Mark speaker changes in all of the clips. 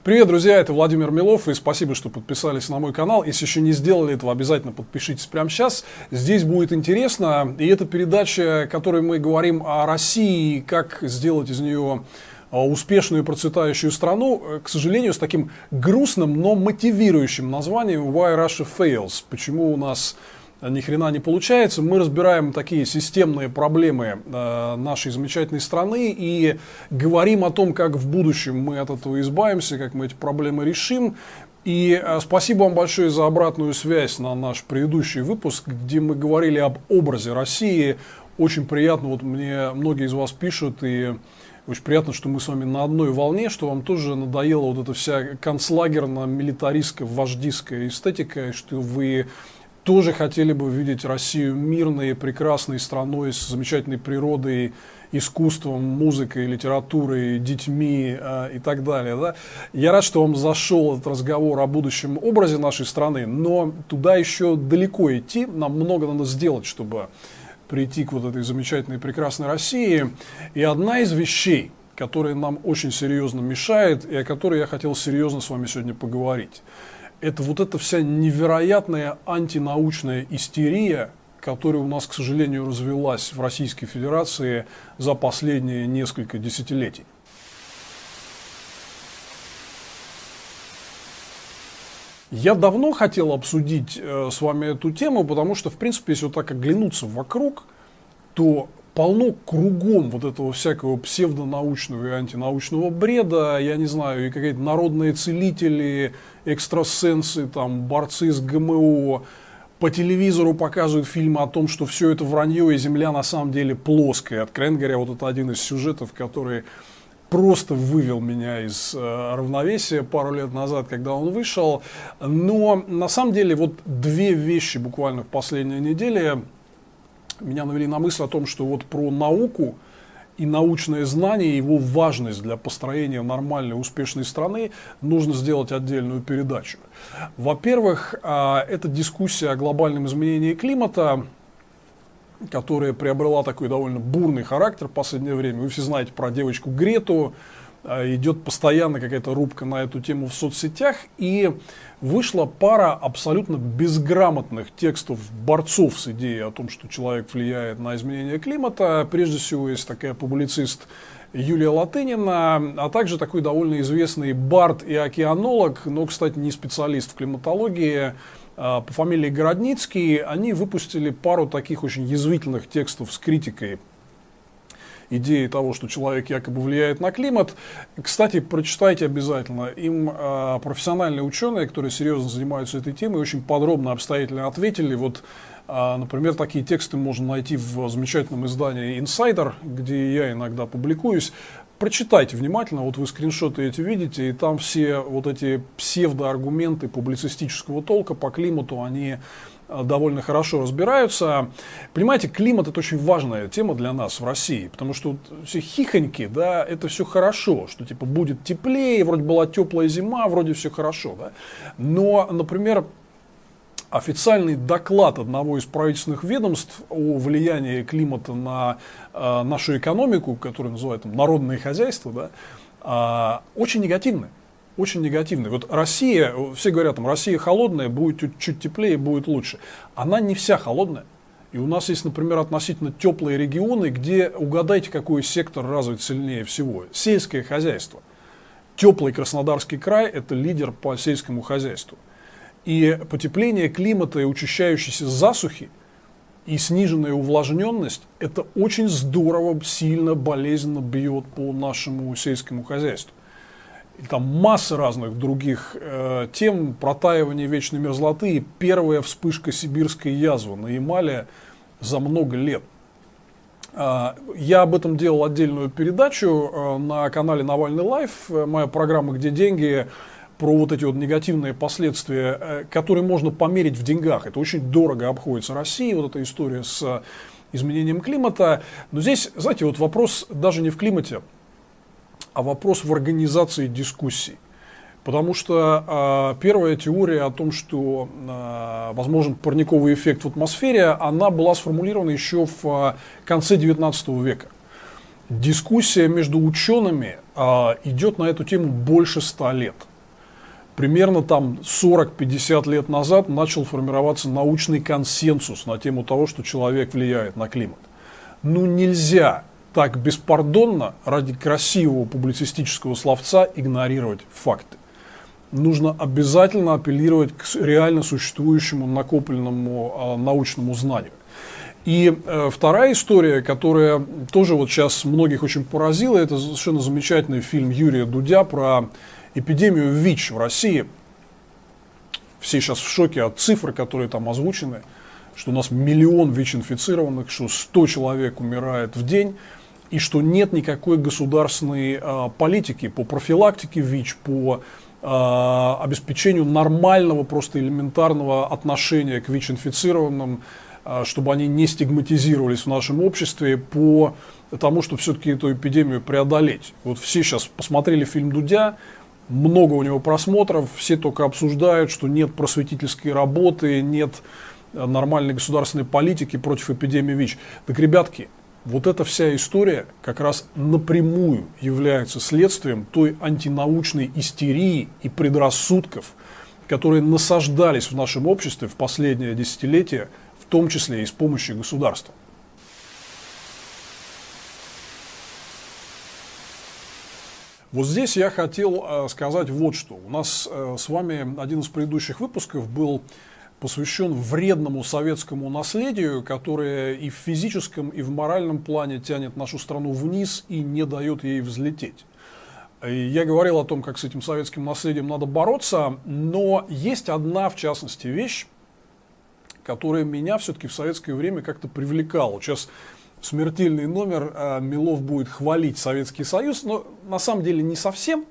Speaker 1: Привет, друзья, это Владимир Милов, и спасибо, что подписались на мой канал. Если еще не сделали этого, обязательно подпишитесь прямо сейчас. Здесь будет интересно, и это передача, в которой мы говорим о России, как сделать из нее успешную и процветающую страну, к сожалению, с таким грустным, но мотивирующим названием «Why Russia Fails», почему у нас ни хрена не получается. Мы разбираем такие системные проблемы нашей замечательной страны и говорим о том, как в будущем мы от этого избавимся, как мы эти проблемы решим. И спасибо вам большое за обратную связь на наш предыдущий выпуск, где мы говорили об образе России. Очень приятно, вот мне многие из вас пишут, и очень приятно, что мы с вами на одной волне, что вам тоже надоела вот эта вся концлагерно-милитаристская, вождистская эстетика, что вы тоже хотели бы видеть Россию мирной, прекрасной страной с замечательной природой, искусством, музыкой, литературой, детьми и так далее. Да? Я рад, что вам зашел этот разговор о будущем образе нашей страны, но туда еще далеко идти, нам много надо сделать, чтобы прийти к вот этой замечательной, прекрасной России. И одна из вещей, которая нам очень серьезно мешает, и о которой я хотел серьезно с вами сегодня поговорить, это вот эта вся невероятная антинаучная истерия, которая у нас, к сожалению, развилась в Российской Федерации за последние несколько десятилетий. Я давно хотел обсудить с вами эту тему, потому что, в принципе, если вот так оглянуться вокруг, то полно кругом вот этого всякого псевдонаучного и антинаучного бреда, я не знаю, и какие-то народные целители, экстрасенсы, там, борцы с ГМО. По телевизору показывают фильмы о том, что все это вранье и Земля на самом деле плоская. Откровенно говоря, вот это один из сюжетов, который просто вывел меня из равновесия пару лет назад, когда он вышел. Но на самом деле вот две вещи буквально в последние недели меня навели на мысль о том, что вот про науку и научное знание, его важность для построения нормальной, успешной страны нужно сделать отдельную передачу. Во-первых, это дискуссия о глобальном изменении климата, которая приобрела такой довольно бурный характер в последнее время. Вы все знаете про девочку Грету. Идет постоянно какая-то рубка на эту тему в соцсетях, и вышла пара абсолютно безграмотных текстов борцов с идеей о том, что человек влияет на изменение климата. Прежде всего, есть такая публицист Юлия Латынина, а также такой довольно известный бард и океанолог, но, кстати, не специалист в климатологии, по фамилии Городницкий. Они выпустили пару таких очень язвительных текстов с критикой идеи того, что человек якобы влияет на климат. Кстати, прочитайте обязательно. Им профессиональные ученые, которые серьезно занимаются этой темой, очень подробно, обстоятельно ответили. Вот, например, такие тексты можно найти в замечательном издании Insider, где я иногда публикуюсь. Прочитайте внимательно, вот вы скриншоты эти видите, и там все вот эти псевдоаргументы публицистического толка по климату, они довольно хорошо разбираются. Понимаете, климат — это очень важная тема для нас в России, потому что вот все хихоньки, да, это все хорошо, что типа будет теплее, вроде была теплая зима, вроде все хорошо, да. Но, например, официальный доклад одного из правительственных ведомств о влиянии климата на нашу экономику, который называют там народное хозяйство, да, очень негативный. Очень негативный. Вот Россия, все говорят, там, Россия холодная, будет чуть теплее, будет лучше. Она не вся холодная. И у нас есть, например, относительно теплые регионы, где, угадайте, какой сектор развит сильнее всего. Сельское хозяйство. Теплый Краснодарский край – это лидер по сельскому хозяйству. И потепление климата и учащающиеся засухи, и сниженная увлажненность – это очень здорово, сильно, болезненно бьет по нашему сельскому хозяйству. И там масса разных других тем, протаивание вечной мерзлоты и первая вспышка сибирской язвы на Ямале за много лет. Я об этом делал отдельную передачу на канале Навальный Лайф, моя программа «Где деньги?», про вот эти вот негативные последствия, которые можно померить в деньгах. Это очень дорого обходится России, вот эта история с изменением климата. Но здесь, знаете, вот вопрос даже не в климате, а вопрос в организации дискуссий. Потому что первая теория о том, что возможен парниковый эффект в атмосфере, она была сформулирована еще в конце XIX века. Дискуссия между учеными идет на эту тему больше 100 лет. примерно там 40-50 лет назад начал формироваться научный консенсус на тему того, что человек влияет на климат. Ну нельзя так беспардонно ради красивого публицистического словца игнорировать факты. Нужно обязательно апеллировать к реально существующему накопленному научному знанию. И вторая история, которая тоже вот сейчас многих очень поразила, это совершенно замечательный фильм Юрия Дудя про эпидемию ВИЧ в России. Все сейчас в шоке от цифр, которые там озвучены, что у нас 1 миллион ВИЧ-инфицированных, что 100 человек умирает в день, и что нет никакой государственной политики по профилактике ВИЧ, по обеспечению нормального, просто элементарного отношения к ВИЧ-инфицированным, чтобы они не стигматизировались в нашем обществе, по тому, чтобы все-таки эту эпидемию преодолеть. Вот все сейчас посмотрели фильм Дудя, много у него просмотров, все только обсуждают, что нет просветительской работы, нет нормальной государственной политики против эпидемии ВИЧ. Так, ребятки, вот эта вся история как раз напрямую является следствием той антинаучной истерии и предрассудков, которые насаждались в нашем обществе в последнее десятилетие, в том числе и с помощью государства. Вот здесь я хотел сказать вот что. У нас с вами один из предыдущих выпусков был посвящен вредному советскому наследию, которое и в физическом, и в моральном плане тянет нашу страну вниз и не дает ей взлететь. И я говорил о том, как с этим советским наследием надо бороться, но есть одна, в частности, вещь, которая меня все-таки в советское время как-то привлекала. Сейчас смертельный номер, Милов будет хвалить Советский Союз, но на самом деле не совсем.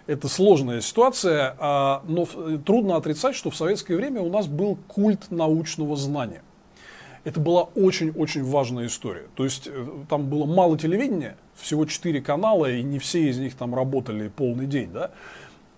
Speaker 1: Это сложная ситуация, но трудно отрицать, что в советское время у нас был культ научного знания. Это была очень-очень важная история. То есть там было мало телевидения, всего 4 канала, и не все из них там работали полный день, да?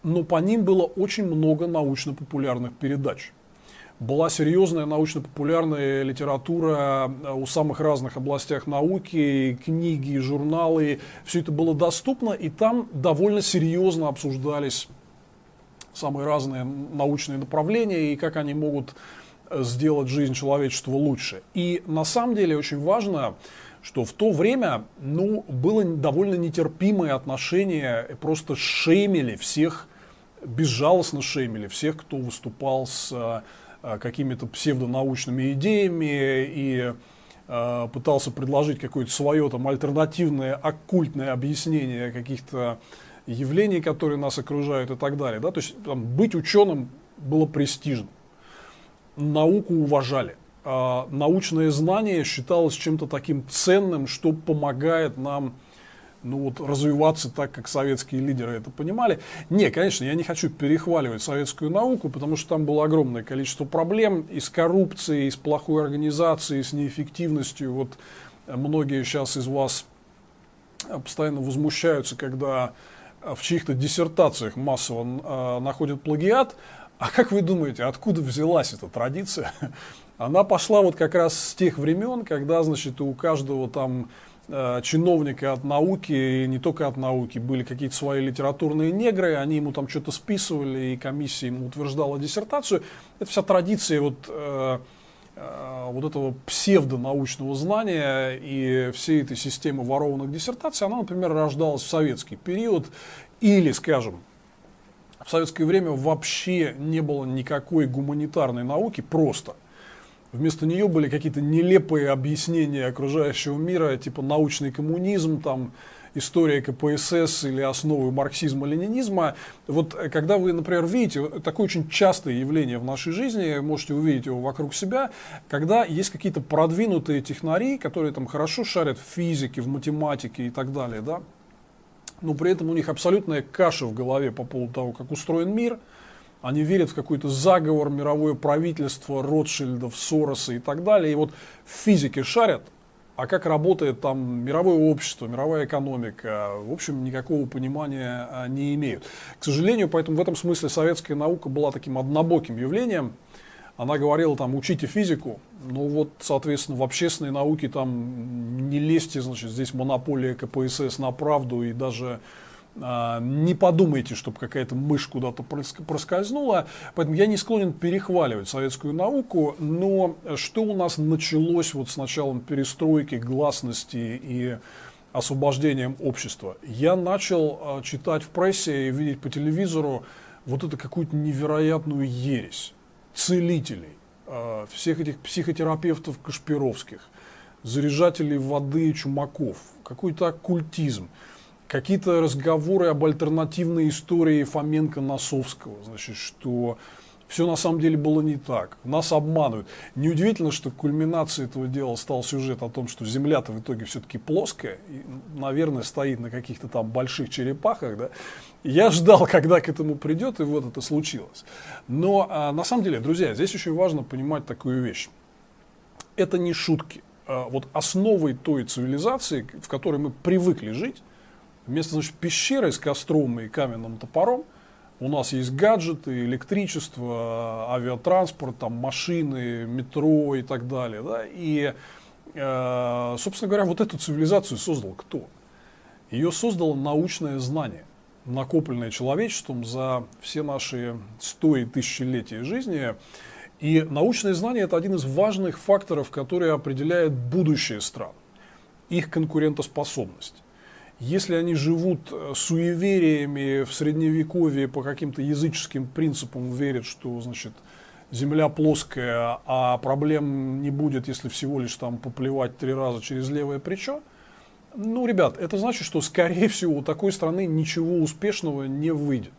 Speaker 1: Но по ним было очень много научно-популярных передач. Была серьезная научно-популярная литература о самых разных областях науки, книги, журналы. Все это было доступно, и там довольно серьезно обсуждались самые разные научные направления и как они могут сделать жизнь человечества лучше. И на самом деле очень важно, что в то время было довольно нетерпимое отношение, просто шеймили всех, безжалостно шеймили всех, кто выступал с какими-то псевдонаучными идеями и пытался предложить какое-то свое там альтернативное оккультное объяснение каких-то явлений, которые нас окружают и так далее. Да? То есть там, быть ученым было престижно. Науку уважали. Научное знание считалось чем-то таким ценным, что помогает нам развиваться так, как советские лидеры это понимали. Не, конечно, я не хочу перехваливать советскую науку, потому что там было огромное количество проблем и с коррупцией, и с плохой организацией, и с неэффективностью. Вот многие сейчас из вас постоянно возмущаются, когда в чьих-то диссертациях массово находят плагиат. А как вы думаете, откуда взялась эта традиция? Она пошла вот как раз с тех времен, когда, значит, у каждого там чиновника от науки, и не только от науки, были какие-то свои литературные негры, они ему там что-то списывали, и комиссия ему утверждала диссертацию. Это вся традиция вот этого псевдонаучного знания и всей этой системы ворованных диссертаций, она, например, рождалась в советский период, или, скажем, в советское время вообще не было никакой гуманитарной науки просто. Вместо нее были какие-то нелепые объяснения окружающего мира, типа научный коммунизм, там, история КПСС или основы марксизма-ленинизма. Вот когда вы, например, видите, такое очень частое явление в нашей жизни, можете увидеть его вокруг себя, когда есть какие-то продвинутые технари, которые там хорошо шарят в физике, в математике и так далее, да? Но при этом у них абсолютная каша в голове по поводу того, как устроен мир. Они верят в какой-то заговор, мировое правительство, Ротшильдов, Сороса и так далее. И вот в физике шарят, а как работает там мировое общество, мировая экономика, в общем, никакого понимания не имеют. К сожалению, поэтому в этом смысле советская наука была таким однобоким явлением. Она говорила, там, учите физику, но вот, соответственно, в общественной науке там не лезьте, значит, здесь монополия КПСС на правду, и даже Не подумайте, чтобы какая-то мышь куда-то проскользнула. Поэтому я не склонен перехваливать советскую науку. Но что у нас началось вот с началом перестройки, гласности и освобождением общества? Я начал читать в прессе и видеть по телевизору вот это какую-то невероятную ересь целителей, всех этих психотерапевтов Кашпировских, заряжателей воды Чумаков, какой-то оккультизм. Какие-то разговоры об альтернативной истории Фоменко-Носовского, значит, что все на самом деле было не так, нас обманывают. Неудивительно, что кульминацией этого дела стал сюжет о том, что Земля-то в итоге все-таки плоская, и, наверное, стоит на каких-то там больших черепахах. Да? Я ждал, когда к этому придет, и вот это случилось. Но на самом деле, друзья, здесь очень важно понимать такую вещь. Это не шутки. Вот основой той цивилизации, в которой мы привыкли жить, вместо, значит, пещеры с костром и каменным топором у нас есть гаджеты, электричество, авиатранспорт, там, машины, метро и так далее. Да? И, собственно говоря, вот эту цивилизацию создал кто? Ее создало научное знание, накопленное человечеством за все наши 100 и тысячелетия жизни. И научное знание – это один из важных факторов, который определяет будущее стран, их конкурентоспособность. Если они живут суевериями в средневековье по каким-то языческим принципам, верят, что, значит, Земля плоская, а проблем не будет, если всего лишь там поплевать 3 раза через левое плечо, ну, ребят, это значит, что, скорее всего, у такой страны ничего успешного не выйдет.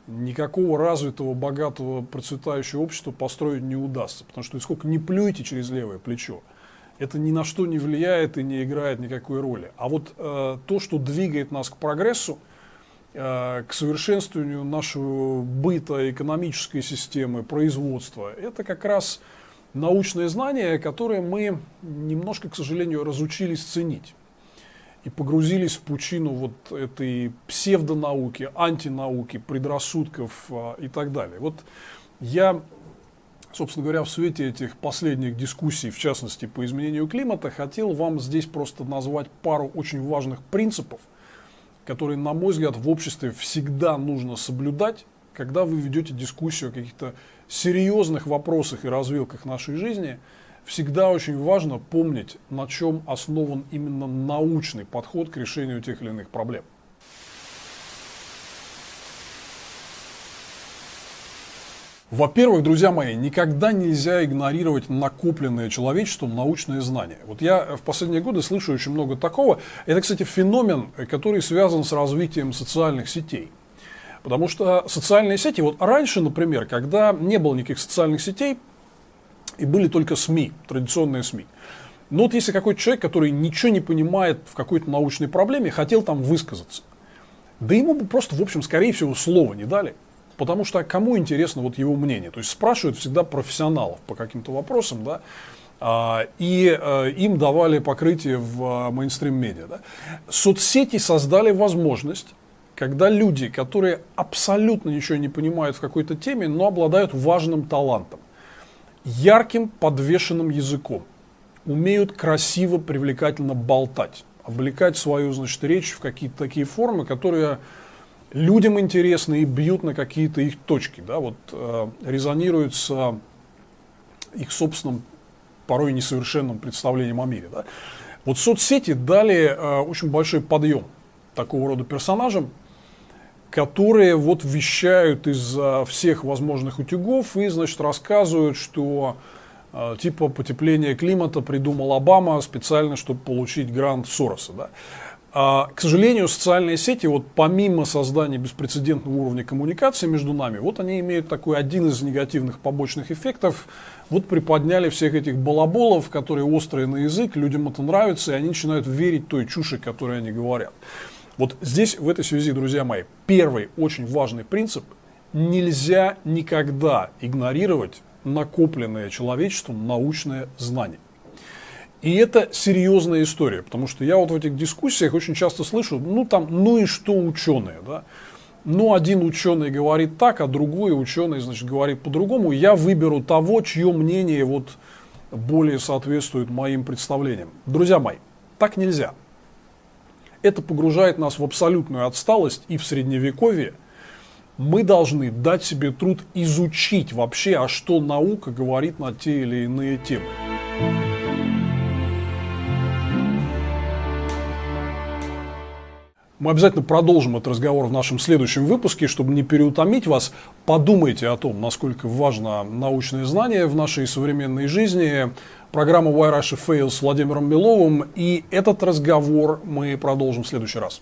Speaker 1: Никакого развитого, богатого, процветающего общества построить не удастся. Потому что сколько не плюйте через левое плечо, это ни на что не влияет и не играет никакой роли. А вот то, что двигает нас к прогрессу, к совершенствованию нашего быта, экономической системы, производства, это как раз научное знание, которое мы немножко, к сожалению, разучились ценить. И погрузились в пучину вот этой псевдонауки, антинауки, предрассудков и так далее. Вот я, собственно говоря, в свете этих последних дискуссий, в частности по изменению климата, хотел вам здесь просто назвать пару очень важных принципов, которые, на мой взгляд, в обществе всегда нужно соблюдать, когда вы ведете дискуссию о каких-то серьезных вопросах и развилках нашей жизни. Всегда очень важно помнить, на чем основан именно научный подход к решению тех или иных проблем. Во-первых, друзья мои, никогда нельзя игнорировать накопленное человечеством научные знания. Вот я в последние годы слышу очень много такого. Это, кстати, феномен, который связан с развитием социальных сетей. Потому что социальные сети, вот раньше, например, когда не было никаких социальных сетей, и были только СМИ, традиционные СМИ. Но вот если какой-то человек, который ничего не понимает в какой-то научной проблеме, хотел там высказаться, да ему бы просто, в общем, скорее всего, слова не дали. Потому что кому интересно вот его мнение? То есть спрашивают всегда профессионалов по каким-то вопросам, да, и им давали покрытие в мейнстрим-медиа. Да. Соцсети создали возможность, когда люди, которые абсолютно ничего не понимают в какой-то теме, но обладают важным талантом, ярким подвешенным языком, умеют красиво, привлекательно болтать, облекать свою, значит, речь в какие-то такие формы, которые людям интересны и бьют на какие-то их точки, да, вот, резонируют с их собственным, порой несовершенным представлением о мире. Да. Вот соцсети дали очень большой подъем такого рода персонажам, которые вот вещают из всех возможных утюгов и, значит, рассказывают, что типа потепление климата придумал Обама специально, чтобы получить грант Сороса. Да. К сожалению, социальные сети, вот помимо создания беспрецедентного уровня коммуникации между нами, вот они имеют такой один из негативных побочных эффектов. Вот приподняли всех этих балаболов, которые острые на язык, людям это нравится, и они начинают верить той чуши, которую они говорят. Вот здесь, в этой связи, друзья мои, первый очень важный принцип – нельзя никогда игнорировать накопленное человечеством научное знание. И это серьезная история, потому что я вот в этих дискуссиях очень часто слышу, ну и что ученые, да? Ну, один ученый говорит так, а другой ученый, значит, говорит по-другому. Я выберу того, чье мнение вот более соответствует моим представлениям. Друзья мои, так нельзя. это погружает нас в абсолютную отсталость и в средневековье. Мы должны дать себе труд изучить вообще, а что наука говорит на те или иные темы. Мы обязательно продолжим этот разговор в нашем следующем выпуске. Чтобы не переутомить вас, подумайте о том, насколько важно научное знание в нашей современной жизни. Программа Why Russia Fails с Владимиром Беловым. И этот разговор мы продолжим в следующий раз.